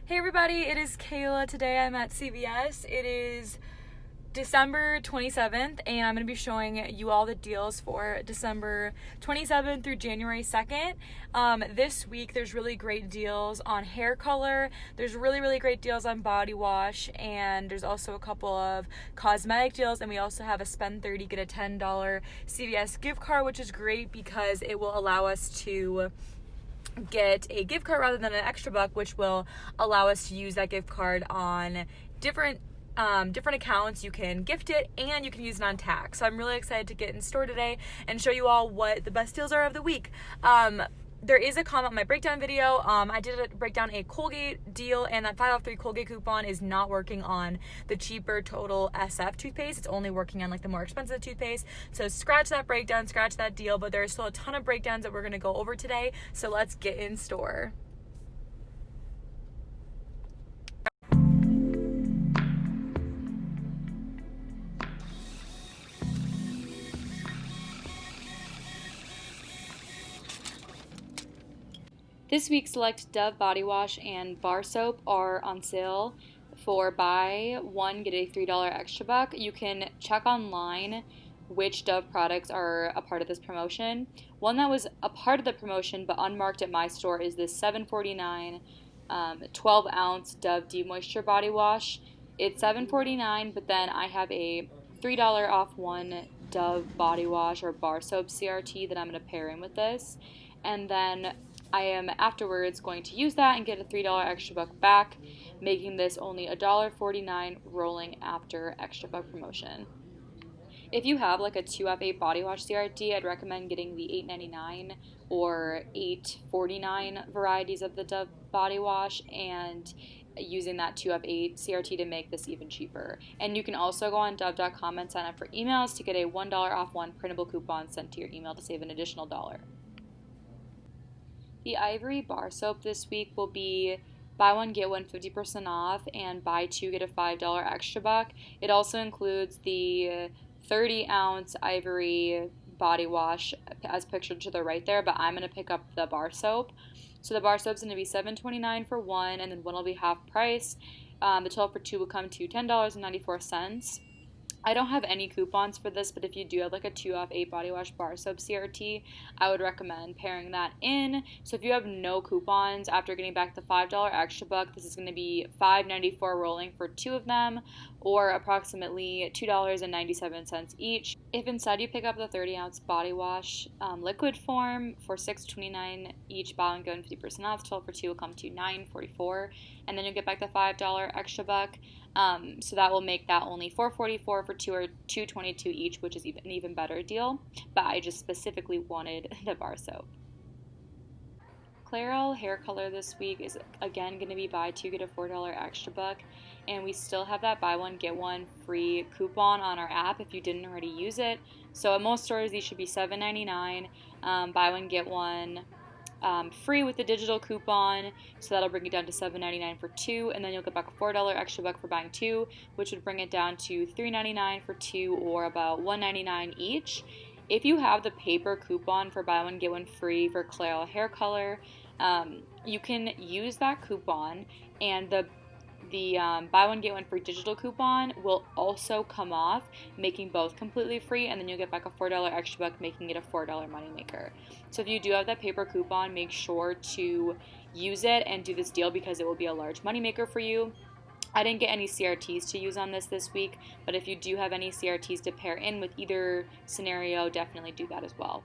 Hey everybody, it is Kayla. Today I'm at CVS. It is December 27th and I'm going to be showing you all the deals for December 27th through January 2nd. This week there's really great deals on hair color, there's really great deals on body wash, and there's also a couple of cosmetic deals, and we also have a spend 30 get a $10 CVS gift card, which is great because it will allow us to get a gift card rather than an extra buck, which will allow us to use that gift card on different accounts. You can gift it and you can use it on tax. So I'm really excited to get in store today and show you all what the best deals are of the week. There is a comment on my breakdown video. I did break down a Colgate deal, and that 5 off 3 Colgate coupon is not working on the cheaper Total SF toothpaste. It's only working on like the more expensive toothpaste. So scratch that breakdown, scratch that deal, but there's still a ton of breakdowns that we're gonna go over today. So let's get in store. This week's select Dove body wash and bar soap are on sale for buy one, get a $3 extra buck. You can check online which Dove products are a part of this promotion. One that was a part of the promotion but unmarked at my store is this $7.49 12-ounce Dove Deep Moisture body wash. It's $7.49, but then I have a $3 off one Dove body wash or bar soap CRT that I'm going to pair in with this. And then I am afterwards going to use that and get a $3 extra buck back, making this only $1.49 rolling after extra buck promotion. If you have like a 2F8 body wash CRT, I'd recommend getting the $8.99 or $8.49 varieties of the Dove body wash and using that 2F8 CRT to make this even cheaper. And you can also go on dove.com and sign up for emails to get a $1 off one printable coupon sent to your email to save an additional $1. The Ivory bar soap this week will be buy one, get one 50% off, and buy two, get a $5 extra buck. It also includes the 30-ounce Ivory body wash as pictured to the right there, but I'm going to pick up the bar soap. So the bar soap's going to be $7.29 for one, and then one will be half price. The 12 for two will come to $10.94. I don't have any coupons for this, but if you do have like a 2 off 8 body wash bar soap CRT, I would recommend pairing that in. So if you have no coupons after getting back the $5 extra buck, this is going to be $5.94 rolling for two of them, or approximately $2.97 each. If instead you pick up the 30-ounce body wash liquid form for $6.29 each, buy one get one 50% off. 12 for two will come to $9.44, and then you get back the $5 extra buck. So that will make that only $4.44 for two, or $2.22 each, which is an even better deal. But I just specifically wanted the bar soap. Clairol hair color this week is again going to be buy two get a $4 extra buck, and we still have that buy one get one free coupon on our app if you didn't already use it. So at most stores these should be $7.99, buy one get one free with the digital coupon, so that'll bring it down to $7.99 for two, and then you'll get back a $4 extra buck for buying two, which would bring it down to $3.99 for two, or about $1.99 each. If you have the paper coupon for buy one get one free for Clairol hair color, you can use that coupon, and the buy one get one free digital coupon will also come off, making both completely free, and then you'll get back a $4 extra buck, making it a $4 moneymaker. So if you do have that paper coupon, make sure to use it and do this deal because it will be a large moneymaker for you. I didn't get any CRTs to use on this week, but if you do have any CRTs to pair in with either scenario, definitely do that as well.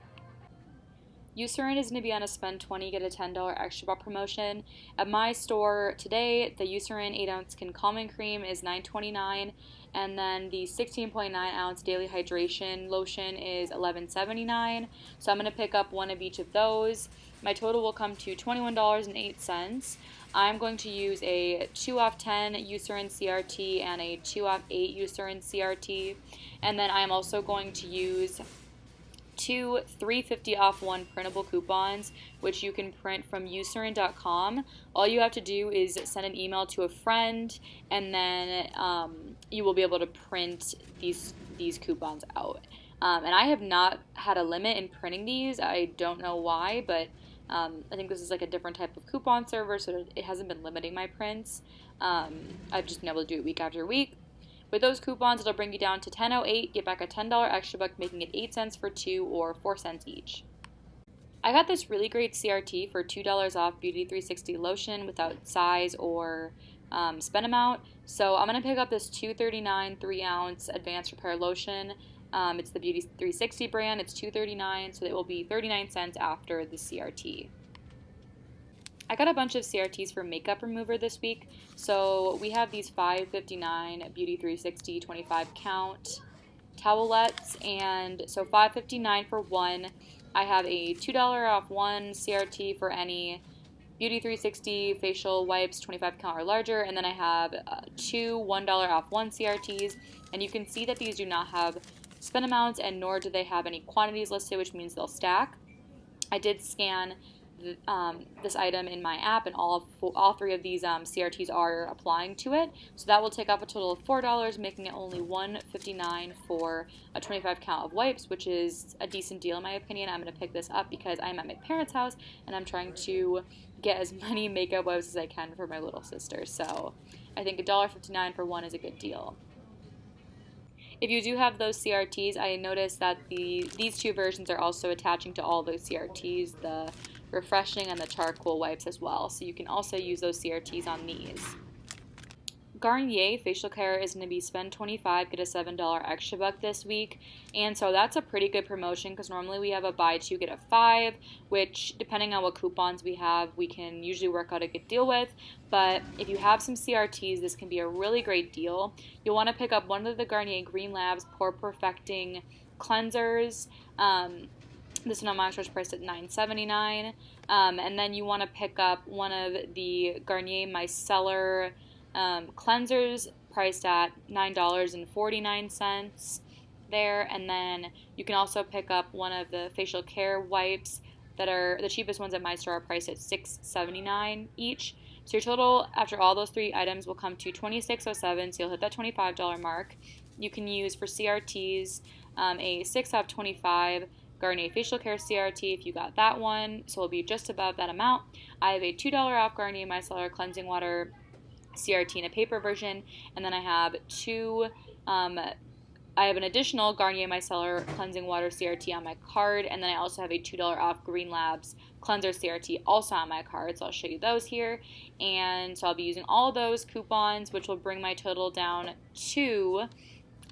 Eucerin is going to be on a spend 20 get a $10 extra buck promotion. At my store today, the Eucerin 8-ounce skin calming cream is $9.29, and then the 16.9 ounce daily hydration lotion is $11.79. So I'm going to pick up one of each of those. My total will come to $21.08. I'm going to use a 2 off 10 Eucerin CRT and a 2 off 8 Eucerin CRT, and then I'm also going to use two 350 off one printable coupons, which you can print from Eucerin.com. All you have to do is send an email to a friend, and then you will be able to print these coupons out. And I have not had a limit in printing these. I don't know why, but I think this is like a different type of coupon server, so it hasn't been limiting my prints. I've just been able to do it week after week. With those coupons, it'll bring you down to $10.08, get back a $10 extra buck, making it 8 cents for 2 or 4 cents each. I got this really great CRT for $2 off Beauty 360 lotion without size or spend amount. So I'm going to pick up this $2.39 3-ounce advanced repair lotion. It's the Beauty 360 brand. It's $2.39, so it will be 39 cents after the CRT. I got a bunch of CRTs for makeup remover this week. So we have these $5.59 Beauty 360 25 count towelettes, and so $5.59 for one. I have a $2 off one CRT for any Beauty 360 facial wipes 25 count or larger, and then I have two $1 off one CRTs, and you can see that these do not have spend amounts, and nor do they have any quantities listed, which means they'll stack. I did scan this item in my app, and all three of these CRTs are applying to it. So that will take off a total of $4, making it only $1.59 for a 25 count of wipes, which is a decent deal in my opinion. I'm going to pick this up because I'm at my parents' house and I'm trying to get as many makeup wipes as I can for my little sister. So I think $1.59 for one is a good deal. If you do have those CRTs, I noticed that these two versions are also attaching to all those CRTs, the refreshing and the charcoal wipes as well. So you can also use those CRTs on these. Garnier facial care is going to be spend $25, get a $7 extra buck this week, and so that's a pretty good promotion because normally we have a buy 2 get a 5, which depending on what coupons we have, we can usually work out a good deal with. But if you have some CRTs, this can be a really great deal. You'll want to pick up one of the Garnier Green Labs Pore Perfecting cleansers. This one on my store is priced at $9.79, and then you want to pick up one of the Garnier Micellar cleansers priced at $9.49 there, and then you can also pick up one of the facial care wipes that are the cheapest ones at my store are priced at $6.79 each. So your total after all those three items will come to $26.07, so you'll hit that $25 mark. You can use for CRTs a 6 off 25 Garnier facial care CRT if you got that one, so it'll be just above that amount. I have a $2 off Garnier Micellar cleansing water CRT in a paper version, and then I have I have an additional Garnier Micellar cleansing water CRT on my card, and then I also have a $2 off Green Labs cleanser CRT also on my card, so I'll show you those here. And so I'll be using all of those coupons, which will bring my total down to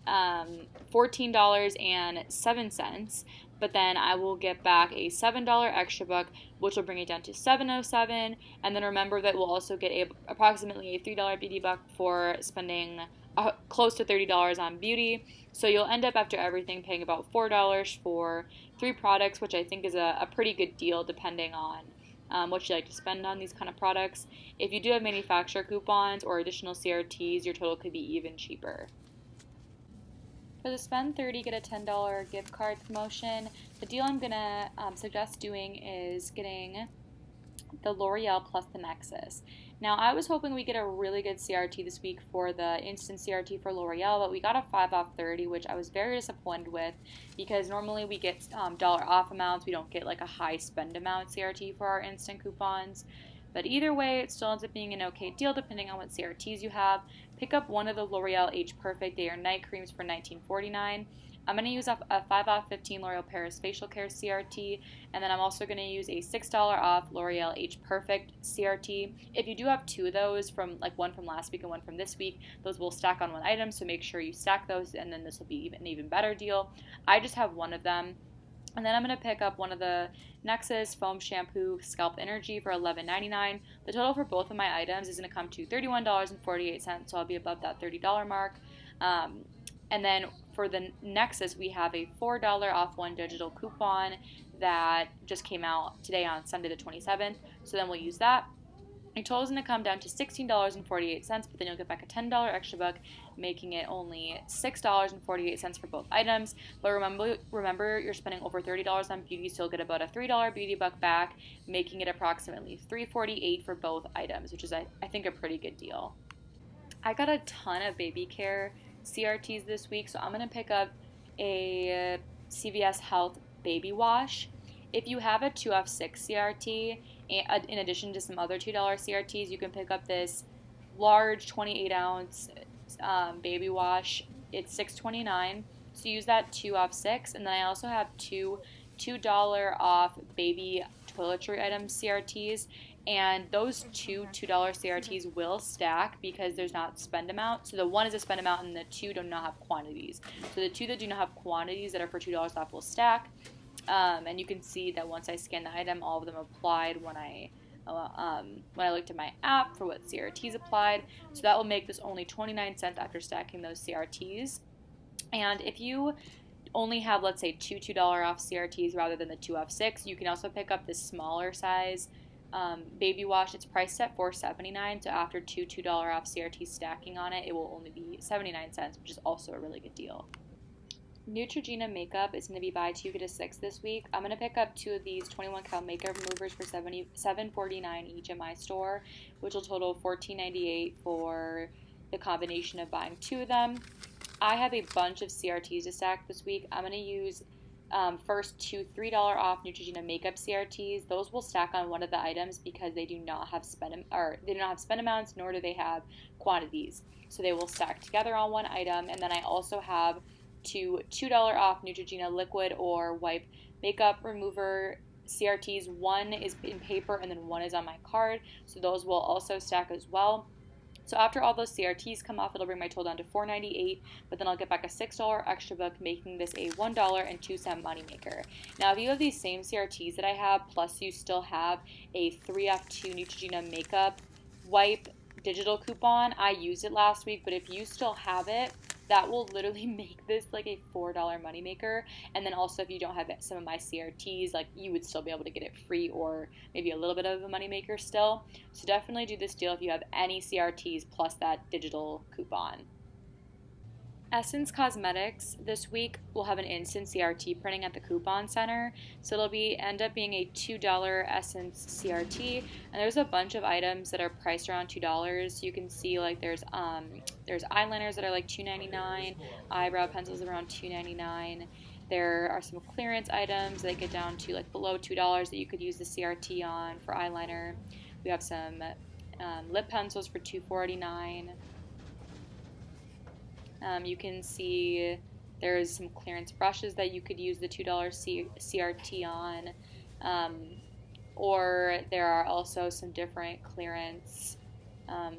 $14.07, but then I will get back a $7 extra buck, which will bring it down to $7.07, and then remember that we'll also get approximately a $3 beauty buck for spending close to $30 on beauty, so you'll end up after everything paying about $4 for 3 products, which I think is a pretty good deal depending on what you like to spend on these kind of products. If you do have manufacturer coupons or additional CRTs, your total could be even cheaper. For the spend 30 get a $10 gift card promotion, the deal I'm going to suggest doing is getting the L'Oreal plus the Nexus. Now I was hoping we get a really good CRT this week for the instant CRT for L'Oreal, but we got a 5 off 30, which I was very disappointed with because normally we get dollar off amounts. We don't get like a high spend amount CRT for our instant coupons. But either way, it still ends up being an okay deal depending on what CRTs you have. Pick up one of the L'Oreal Age Perfect Day or Night Creams for $19.49. I'm going to use a 5 off 15 L'Oreal Paris Facial Care CRT, and then I'm also going to use a $6 off L'Oreal Age Perfect CRT. If you do have 2 of those, from like one from last week and one from this week, those will stack on one item, so make sure you stack those, and then this will be an even better deal. I just have one of them. And then I'm going to pick up one of the Nexus Foam Shampoo Scalp Energy for $11.99. The total for both of my items is going to come to $31.48, so I'll be above that $30 mark. And then for the Nexus, we have a $4 off one digital coupon that just came out today on Sunday the 27th, so then we'll use that. Your total is going to come down to $16.48, but then you'll get back a $10 extra buck, making it only $6.48 for both items. But remember, you're spending over $30 on beauty, so you'll get about a $3 beauty buck back, making it approximately $3.48 for both items, which is, I think, a pretty good deal. I got a ton of baby care CRTs this week, so I'm going to pick up a CVS Health Baby Wash. If you have a 2 off 6 CRT, in addition to some other $2 CRTs, you can pick up this large 28 ounce baby wash. It's $6.29. So use that 2 off 6. And then I also have two $2 off baby toiletry items CRTs. And those two $2 CRTs will stack because there's not spend amount. So the one is a spend amount and the two do not have quantities. So the two that do not have quantities that are for $2 off will stack. And you can see that once I scan the item, all of them applied when I looked at my app for what CRTs applied. So that will make this only 29 cents after stacking those CRTs. And if you only have, let's say, two $2 off CRTs rather than the 2 off 6, you can also pick up this smaller size baby wash. It's priced at $4.79, so after two $2 off CRTs stacking on it, it will only be 79 cents, which is also a really good deal. Neutrogena Makeup is going to be buy 2 get a 6 this week. I'm going to pick up 2 of these 21 count makeup removers for $7.49 each at my store, which will total $14.98 for the combination of buying 2 of them. I have a bunch of CRTs to stack this week. I'm going to use first 2 $3 off Neutrogena Makeup CRTs. Those will stack on one of the items because they do not have spend amounts, nor do they have quantities. So they will stack together on one item. And then I also have 2 $2 off Neutrogena liquid or wipe makeup remover CRTs. One is in paper and then one is on my card. So those will also stack as well. So after all those CRTs come off, it'll bring my total down to $4.98, but then I'll get back a $6 extra book, making this a $1.02 moneymaker. Now, if you have these same CRTs that I have, plus you still have a 3 off 2 Neutrogena Makeup wipe digital coupon, I used it last week, but if you still have it, that will literally make this like a $4 moneymaker. And then also if you don't have some of my CRTs, like you would still be able to get it free or maybe a little bit of a moneymaker still. So definitely do this deal if you have any CRTs plus that digital coupon. Essence Cosmetics this week will have an instant CRT printing at the coupon center, so it'll end up being a $2 Essence CRT, and there's a bunch of items that are priced around $2. You can see like there's eyeliners that are like $2.99, eyebrow pencils around $2.99. There are some clearance items that get down to like below $2 that you could use the CRT on for eyeliner. We have some lip pencils for $2.49. You can see there's some clearance brushes that you could use the $2 CRT on, or there are also some different clearance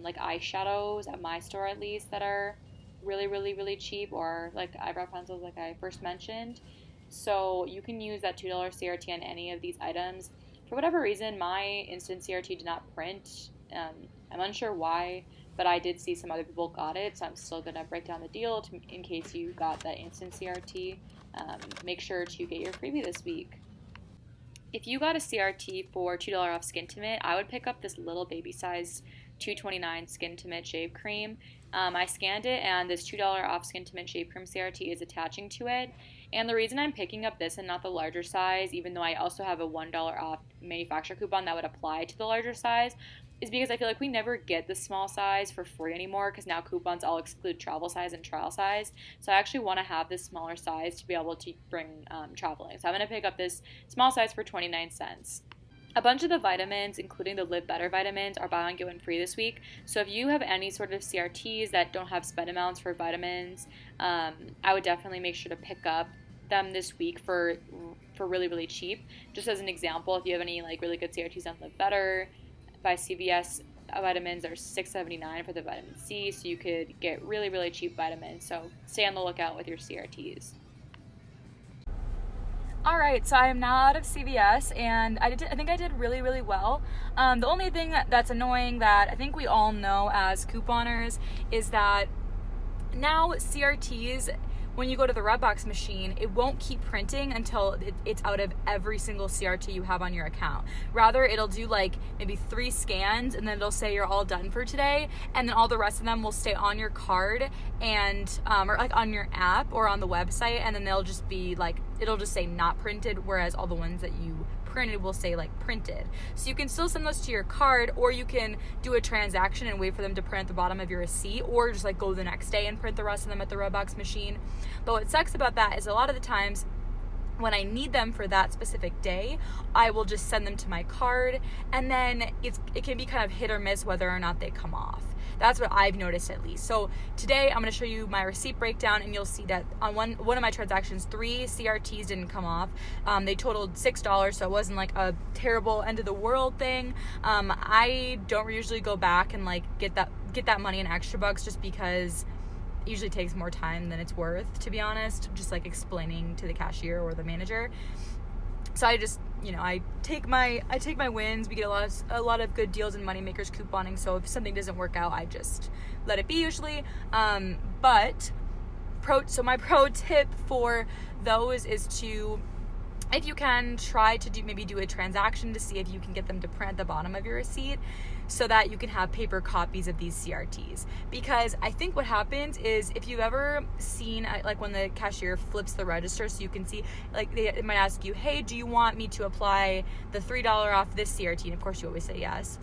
like eyeshadows at my store at least that are really, really, really cheap, or like eyebrow pencils like I first mentioned. So you can use that $2 CRT on any of these items. For whatever reason, my instant CRT did not print. I'm unsure why, but I did see some other people got it, so I'm still going to break down the deal in case you got that instant CRT. Make sure to get your freebie this week. If you got a CRT for $2 off Skintimate, I would pick up this little baby size $2.29 Skintimate shave cream. I scanned it, and this $2 off Skintimate shave cream CRT is attaching to it. And the reason I'm picking up this and not the larger size, even though I also have a $1 off manufacturer coupon that would apply to the larger size, is because I feel like we never get the small size for free anymore because now coupons all exclude travel size and trial size. So I actually want to have this smaller size to be able to bring traveling. So I'm going to pick up this small size for 29 cents. A bunch of the vitamins, including the Live Better vitamins, are buy one get one free this week. So if you have any sort of CRTs that don't have spend amounts for vitamins, I would definitely make sure to pick up them this week for really, really cheap. Just as an example, if you have any like really good CRTs on Live Better by CVS vitamins, are $6.79 for the vitamin C, so you could get really, really cheap vitamins. So stay on the lookout with your CRTs. Alright, so I am now out of CVS, and I think I did really, really well. The only thing that's annoying that I think we all know as couponers is that now CRTs, when you go to the Redbox machine, it won't keep printing until it's out of every single CRT you have on your account. Rather, it'll do like maybe 3 scans, and then it'll say you're all done for today, and then all the rest of them will stay on your card and or like on your app or on the website, and then they'll just be like, it'll just say not printed, whereas all the ones that you printed will say like printed. So you can still send those to your card, or you can do a transaction and wait for them to print at the bottom of your receipt, or just like go the next day and print the rest of them at the Redbox machine. But what sucks about that is a lot of the times when I need them for that specific day, I will just send them to my card, and then it can be kind of hit or miss whether or not they come off. That's what I've noticed, at least. So today I'm going to show you my receipt breakdown, and you'll see that on one of my transactions, 3 CRTs didn't come off. They totaled $6, so it wasn't like a terrible end of the world thing. I don't usually go back and like get that money in extra bucks, just because it usually takes more time than it's worth, to be honest, just like explaining to the cashier or the manager. So I just, I take my wins. We get a lot of good deals and moneymakers couponing. So if something doesn't work out, I just let it be usually. So my pro tip for those is to, if you can, try to do a transaction to see if you can get them to print at the bottom of your receipt, so that you can have paper copies of these CRTs. Because I think what happens is, if you've ever seen, like when the cashier flips the register so you can see, like they might ask you, hey, do you want me to apply the $3 off this CRT? And of course you always say yes.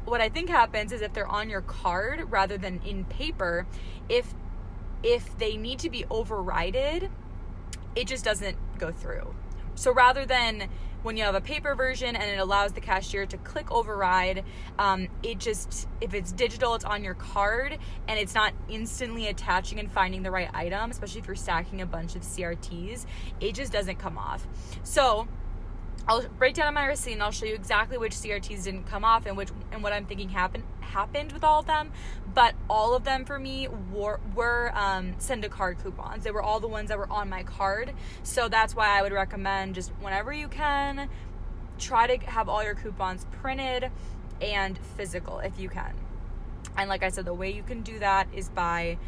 What I think happens is, if they're on your card rather than in paper, if they need to be overrided, it just doesn't go through. So rather than when you have a paper version and it allows the cashier to click override, if it's digital, it's on your card and it's not instantly attaching and finding the right item, especially if you're stacking a bunch of CRTs, it just doesn't come off. So I'll break down my receipt and I'll show you exactly which CRTs didn't come off and what I'm thinking happened with all of them. But all of them for me were send a card coupons. They were all the ones that were on my card. So that's why I would recommend, just whenever you can, try to have all your coupons printed and physical if you can. And like I said, the way you can do that is by,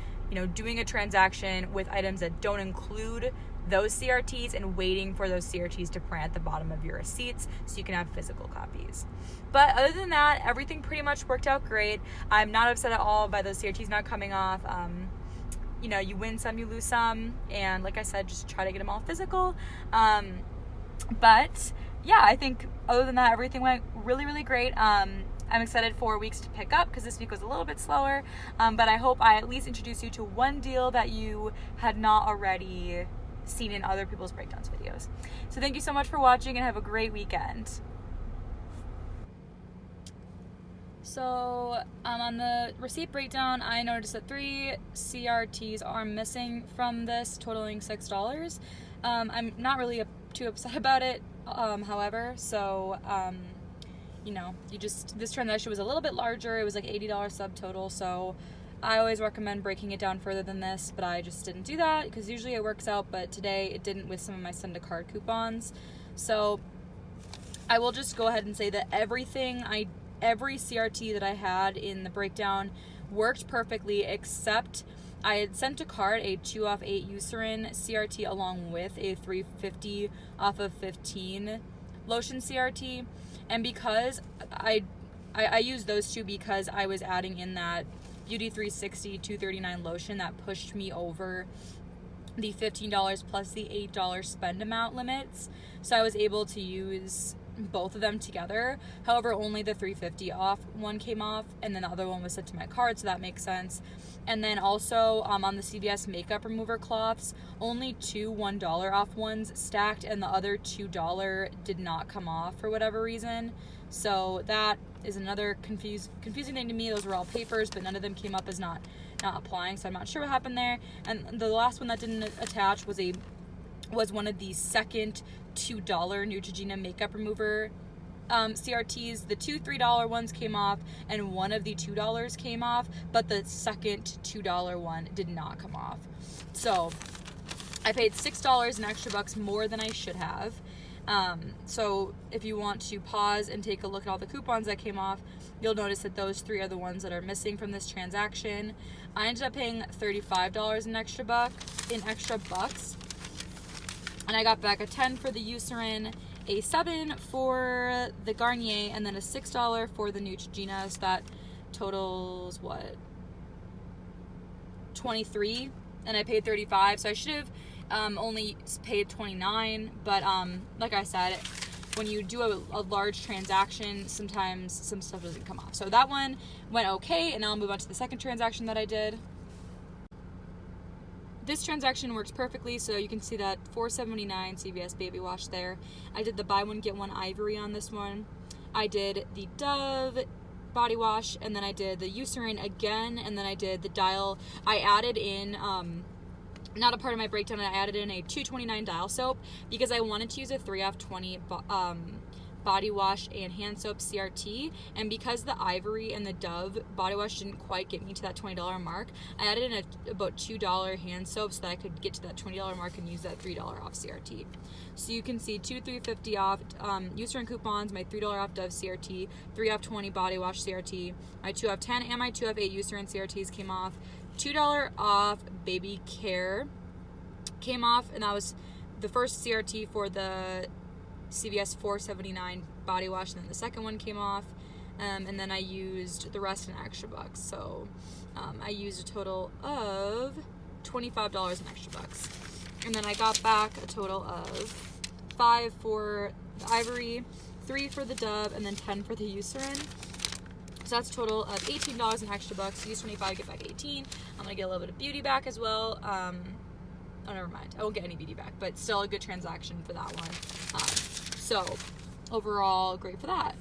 doing a transaction with items that don't include those CRTs and waiting for those CRTs to print at the bottom of your receipts so you can have physical copies. But other than that, everything pretty much worked out great. I'm not upset at all by those CRTs not coming off. You win some, you lose some, and like I said, just try to get them all physical. But yeah, I think other than that, everything went really, really great. I'm excited for weeks to pick up, because this week was a little bit slower. But I hope I at least introduced you to one deal that you had not already seen in other people's breakdowns videos. So thank you so much for watching, and have a great weekend. So on the receipt breakdown, I noticed that 3 CRTs are missing from this, totaling $6. I'm not really too upset about it, however, so this transaction was a little bit larger. It was like $80 subtotal, so I always recommend breaking it down further than this, but I just didn't do that because usually it works out, but today it didn't with some of my send a card coupons. So I will just go ahead and say that every CRT that I had in the breakdown worked perfectly, except I had sent to card a 2 off 8 Eucerin CRT along with a 350 off of 15 lotion CRT, and because I used those two because I was adding in that Beauty 360 $239 lotion that pushed me over the $15 plus the $8 spend amount limits. So I was able to use both of them together. However, only the 350 off one came off, and then the other one was sent to my card, so that makes sense. And then also on the CVS makeup remover cloths, only 2 $1 off ones stacked, and the other $2 did not come off for whatever reason. So that is another confusing thing to me. Those were all papers, but none of them came up as not applying, so I'm not sure what happened there. And the last one that didn't attach was one of the second $2 Neutrogena Makeup Remover CRTs. The 2 $3 ones came off, and one of the $2 came off, but the second $2 one did not come off. So I paid $6 in extra bucks more than I should have. So if you want to pause and take a look at all the coupons that came off, you'll notice that those 3 are the ones that are missing from this transaction. I ended up paying $35 in extra bucks, and I got back a $10 for the Eucerin, a $7 for the Garnier, and then a $6 for the Neutrogena. So that totals $23, and I paid $35. So I should have only paid $29, but like I said, when you do a large transaction, sometimes some stuff doesn't come off. So that one went okay, and now I'll move on to the second transaction that I did. this transaction works perfectly, so you can see that $4.79 CVS baby wash there. I did the buy one get one ivory on this one. I did the Dove body wash, and then I did the Eucerin again, and then I did the Dial. I added in, not a part of my breakdown, I added in a $2.29 Dial soap because I wanted to use a 3 off 20 body wash and hand soap CRT, and because the Ivory and the Dove body wash didn't quite get me to that $20 mark, I added in about $2 hand soap so that I could get to that $20 mark and use that $3 off CRT. So you can see 2 $3.50 off Eucerin coupons, my $3 off Dove CRT, 3 off 20 body wash CRT, my 2 off 10 and my 2 off 8 Eucerin CRTs came off, $2 off baby care came off, and that was the first CRT for the CVS $4.79 body wash, and then the second one came off, and then I used the rest in extra bucks. So I used a total of $25 in extra bucks, and then I got back a total of $5 for the Ivory, $3 for the Dove, and then $10 for the Eucerin. So that's a total of $18 in extra bucks. Use 25, get back 18. I'm gonna get a little bit of beauty back as well. Oh, never mind. I won't get any beauty back, but still a good transaction for that one. So overall, great for that.